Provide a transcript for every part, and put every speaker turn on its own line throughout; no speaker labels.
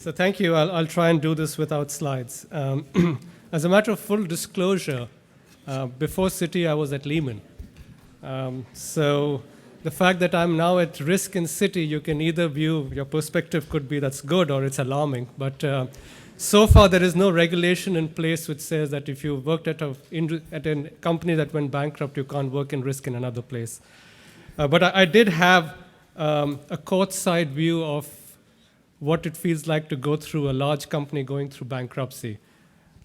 So thank you. I'll try and do this without slides. As a matter of full disclosure, before Citi, I was at Lehman. So the fact that I'm now at risk in Citi, you can either view, your perspective could be that's good or it's alarming. But so far, there is no regulation in place which says that if you worked at a company that went bankrupt, you can't work in risk in another place. But I did have a court-side view of what it feels like to go through a large company going through bankruptcy.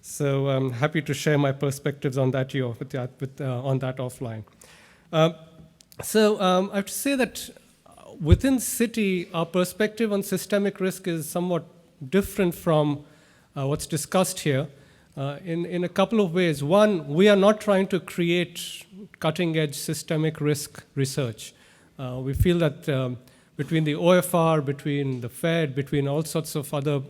So I'm happy to share my perspectives on that on that offline. So I have to say that within Citi, our perspective on systemic risk is somewhat different from what's discussed here in a couple of ways. One, we are not trying to create cutting-edge systemic risk research. We feel that between the OFR, between the Fed, between all sorts of other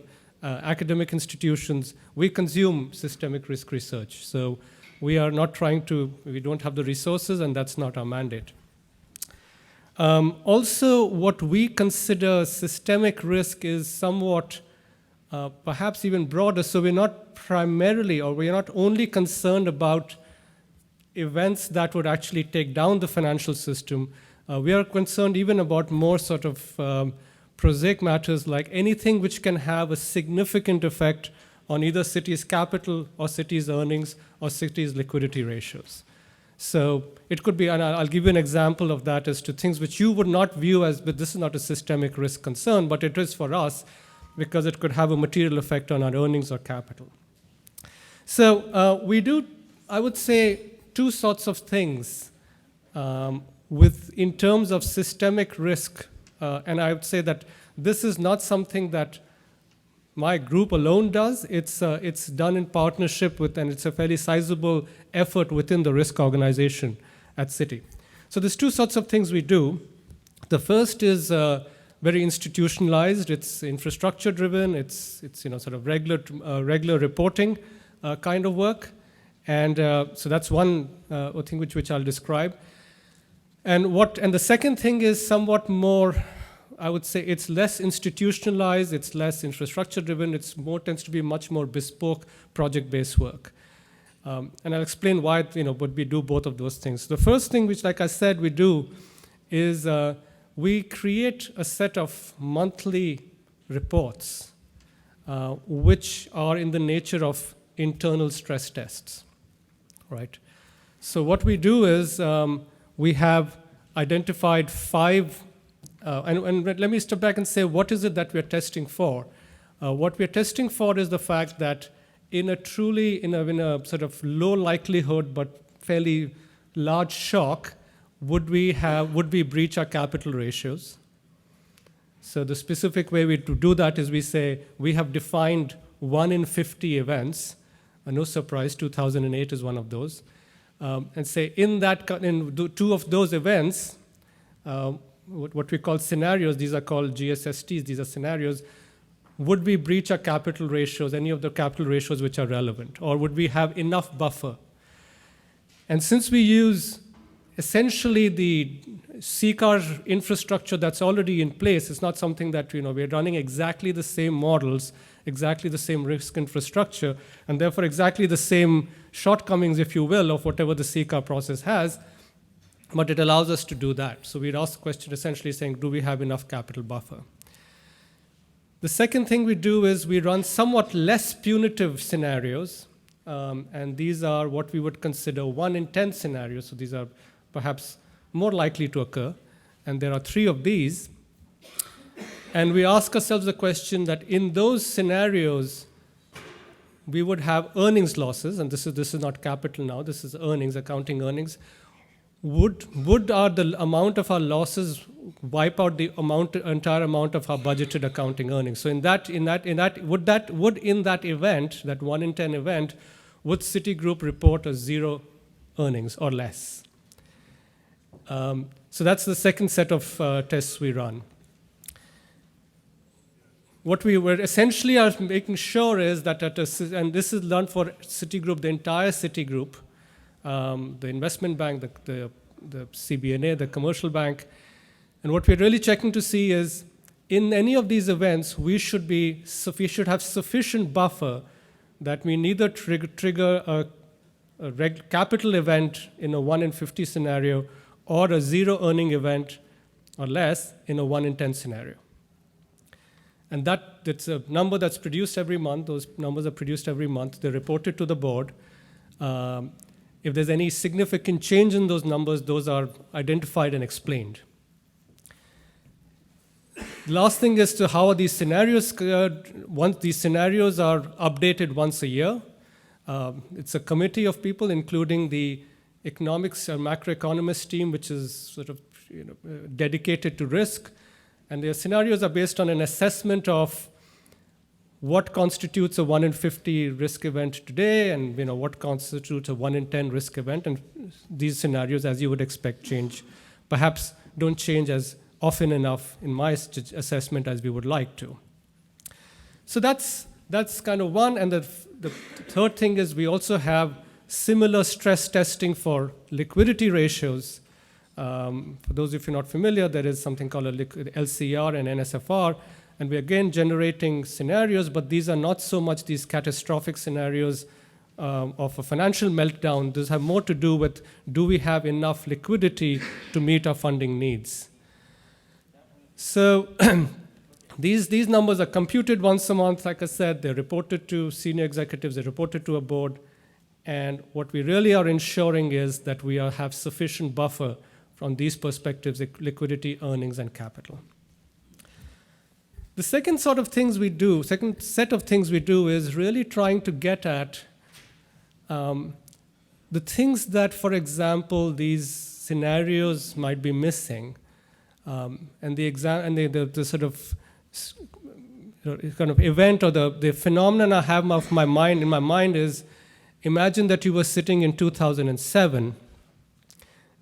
academic institutions, we consume systemic risk research. So we are not we don't have the resources, and that's not our mandate. Also, what we consider systemic risk is somewhat perhaps even broader. So we're not primarily, or we're not only concerned about events that would actually take down the financial system. We are concerned even about more sort of prosaic matters like anything which can have a significant effect on either Citi's capital or Citi's earnings or Citi's liquidity ratios. So it could be, and I'll give you an example of that as to things which you would not view as, but this is not a systemic risk concern, but it is for us because it could have a material effect on our earnings or capital. So we do, I would say, two sorts of things in terms of systemic risk, and I would say that this is not something that my group alone does. It's done in partnership with, and it's a fairly sizable effort within the risk organization at Citi. So there's two sorts of things we do. The first is very institutionalized. It's infrastructure driven. It's sort of regular reporting kind of work, and so that's one thing which I'll describe. And the second thing is somewhat more, I would say it's less institutionalized, it's less infrastructure driven, tends to be much more bespoke project-based work. And I'll explain why, but we do both of those things. The first thing which, like I said, we do is we create a set of monthly reports which are in the nature of internal stress tests, right? So what we do is we have identified 5, and let me step back and say, what is it that we're testing for? What we're testing for is the fact that in a sort of low likelihood but fairly large shock, would we breach our capital ratios? So the specific way we do that is we say we have defined 1 in 50 events. No surprise, 2008 is one of those. And say in 2 of those events, what we call scenarios, these are called GSSTs, these are scenarios, would we breach our capital ratios, any of the capital ratios which are relevant, or would we have enough buffer? And since we use essentially the CCAR infrastructure that's already in place, it's not something that we're running exactly the same models, exactly the same risk infrastructure, and therefore exactly the same shortcomings, if you will, of whatever the CCAR process has, but it allows us to do that. So we'd ask the question essentially saying, do we have enough capital buffer? The second thing we do is we run somewhat less punitive scenarios, and these are what we would consider 1 in 10 scenarios, so these are perhaps more likely to occur, and there are 3 of these. And we ask ourselves the question that in those scenarios, we would have earnings losses, and this is not capital now, this is earnings, accounting earnings. Would the amount of our losses wipe out the entire amount of our budgeted accounting earnings? So in that event, that 1 in 10 event, would Citigroup report a 0 earnings or less? So that's the second set of tests we run. What we were essentially are making sure is that and this is done for Citigroup, the entire Citigroup, the investment bank, the CBNA, the commercial bank. And what we're really checking to see is in any of these events, we should have sufficient buffer that we neither trigger a capital event in a 1 in 50 scenario or a zero earning event or less in a 1 in 10 scenario. And that's a number that's produced every month. Those numbers are produced every month. They're reported to the board. If there's any significant change in those numbers, those are identified and explained. The last thing is to how are these scenarios, once these scenarios are updated once a year. It's a committee of people, including the economics or macroeconomist team, which is sort of dedicated to risk. And their scenarios are based on an assessment of what constitutes a 1 in 50 risk event today, and what constitutes a 1 in 10 risk event. And these scenarios, as you would expect, change. Perhaps don't change as often enough in my assessment as we would like to. So that's kind of one. And the third thing is we also have similar stress testing for liquidity ratios. For those of you not familiar, there is something called a LCR and NSFR. And we're again generating scenarios, but these are not so much these catastrophic scenarios of a financial meltdown. These have more to do with, do we have enough liquidity to meet our funding needs? So these numbers are computed once a month. Like I said, they're reported to senior executives, they're reported to a board. And what we really are ensuring is that we have sufficient buffer from these perspectives, liquidity, earnings, and capital. The second set of things we do is really trying to get at the things that, for example, these scenarios might be missing. And the sort of kind of event or the phenomenon I have in my mind is, imagine that you were sitting in 2007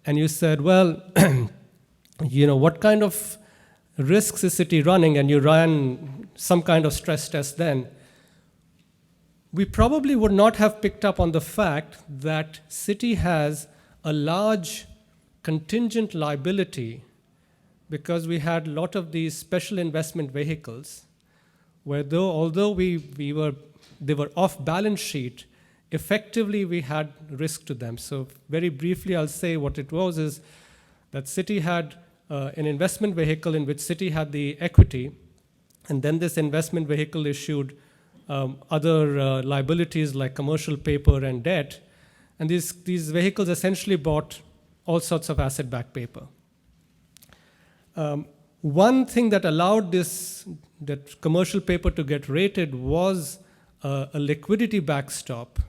and you said, well, what kind of risks is Citi running? And you ran some kind of stress test then. We probably would not have picked up on the fact that Citi has a large contingent liability because we had a lot of these special investment vehicles where although they were off balance sheet, effectively we had risk to them. So very briefly, I'll say what it was is that Citi had an investment vehicle in which Citi had the equity, and then this investment vehicle issued other liabilities like commercial paper and debt, and these vehicles essentially bought all sorts of asset-backed paper. One thing that allowed that commercial paper to get rated was a liquidity backstop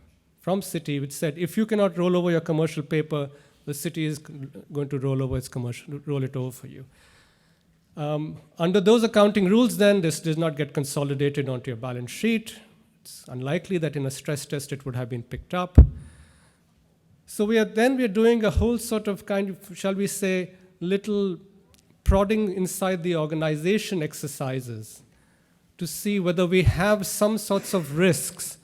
from Citi, which said if you cannot roll over your commercial paper, the Citi is going to roll it over for you. Under those accounting rules, then this does not get consolidated onto your balance sheet. It's unlikely that in a stress test it would have been picked up. So we are doing a whole sort of shall we say, little prodding inside the organization exercises to see whether we have some sorts of risks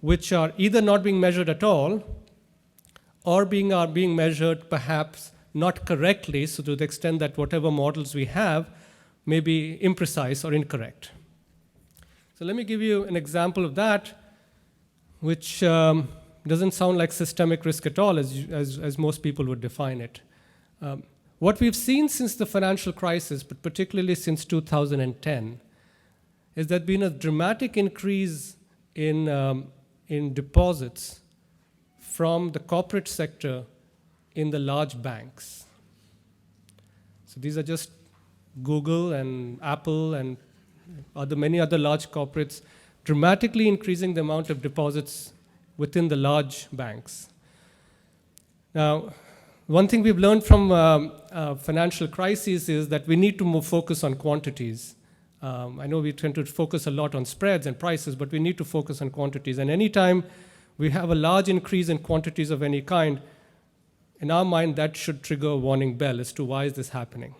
which are either not being measured at all or are being measured perhaps not correctly, so to the extent that whatever models we have may be imprecise or incorrect. So let me give you an example of that, which doesn't sound like systemic risk at all as most people would define it. What we've seen since the financial crisis, but particularly since 2010, is there's been a dramatic increase in deposits from the corporate sector in the large banks. So these are just Google and Apple and many other large corporates dramatically increasing the amount of deposits within the large banks. Now, one thing we've learned from financial crises is that we need to more focus on quantities. I know we tend to focus a lot on spreads and prices, but we need to focus on quantities. And anytime we have a large increase in quantities of any kind, in our mind, that should trigger a warning bell as to why is this happening.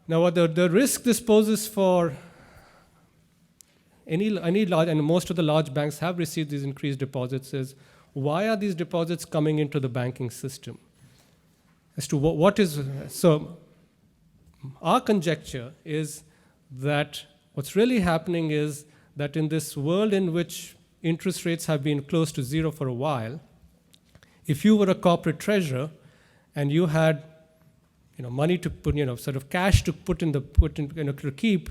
Now, the risk this poses for any large, and most of the large banks have received these increased deposits, is why are these deposits coming into the banking system? As to what is, so our conjecture is that what's really happening is that in this world in which interest rates have been close to zero for a while, if you were a corporate treasurer and you had money to put, sort of cash to to keep,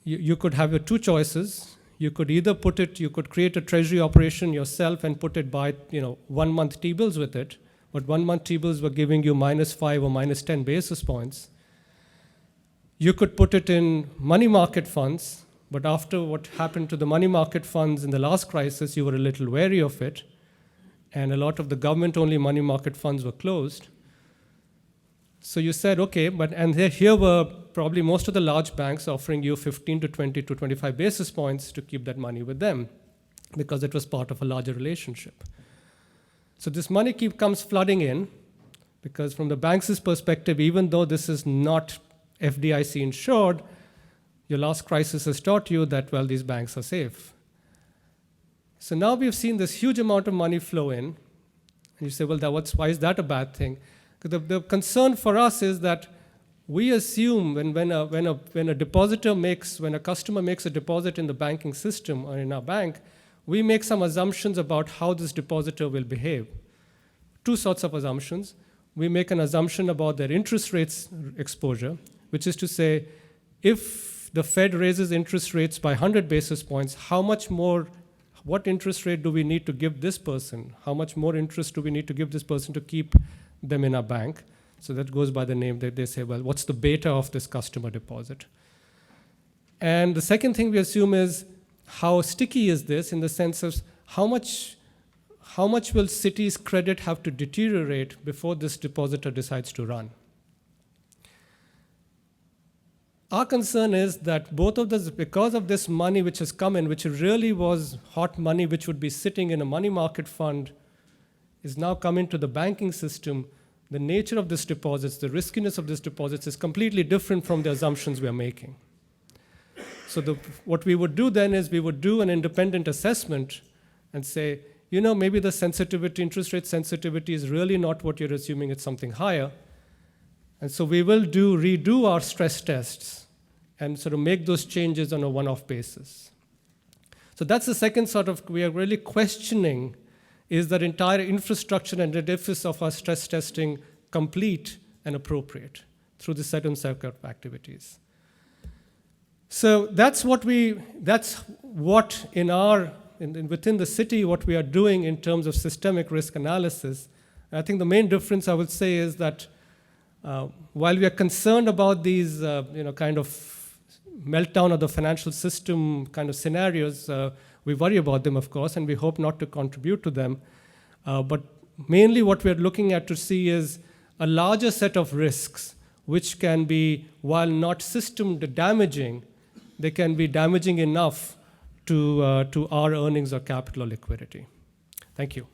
you could have your two choices. You could either you could create a treasury operation yourself and put it by 1 month T-bills with it, but 1 month T-bills were giving you -5 or -10 basis points. You could put it in money market funds, but after what happened to the money market funds in the last crisis, you were a little wary of it, and a lot of the government-only money market funds were closed. So you said, okay, and here were probably most of the large banks offering you 15 to 20 to 25 basis points to keep that money with them because it was part of a larger relationship. So this money comes flooding in because from the bank's perspective, even though this is not FDIC insured, your last crisis has taught you that, well, these banks are safe. So now we've seen this huge amount of money flow in. And you say, well, why is that a bad thing? The concern for us is that we assume when a customer makes a deposit in the banking system or in our bank, we make some assumptions about how this depositor will behave. Two sorts of assumptions. We make an assumption about their interest rates exposure, which is to say, if the Fed raises interest rates by 100 basis points, what interest rate do we need to give this person? How much more interest do we need to give this person to keep them in our bank? So that goes by the name that they say, well, what's the beta of this customer deposit? And the second thing we assume is how sticky is this in the sense of how much will Citi's credit have to deteriorate before this depositor decides to run? Our concern is that both of this, because of this money which has come in, which really was hot money which would be sitting in a money market fund, is now come into the banking system. The nature of this deposits, the riskiness of this deposits is completely different from the assumptions we are making. So what we would do then is we would do an independent assessment and say, maybe the sensitivity, interest rate sensitivity is really not what you're assuming, it's something higher. And so we will redo our stress tests and sort of make those changes on a one-off basis. So that's the second we are really questioning, is that entire infrastructure and edifice of our stress testing complete and appropriate through the set and set of activities. So that's what within the city, what we are doing in terms of systemic risk analysis. I think the main difference I would say is that while we are concerned about these, kind of meltdown of the financial system kind of scenarios, we worry about them, of course, and we hope not to contribute to them. But mainly what we're looking at to see is a larger set of risks, which can be, while not system damaging, they can be damaging enough to our earnings or capital or liquidity. Thank you.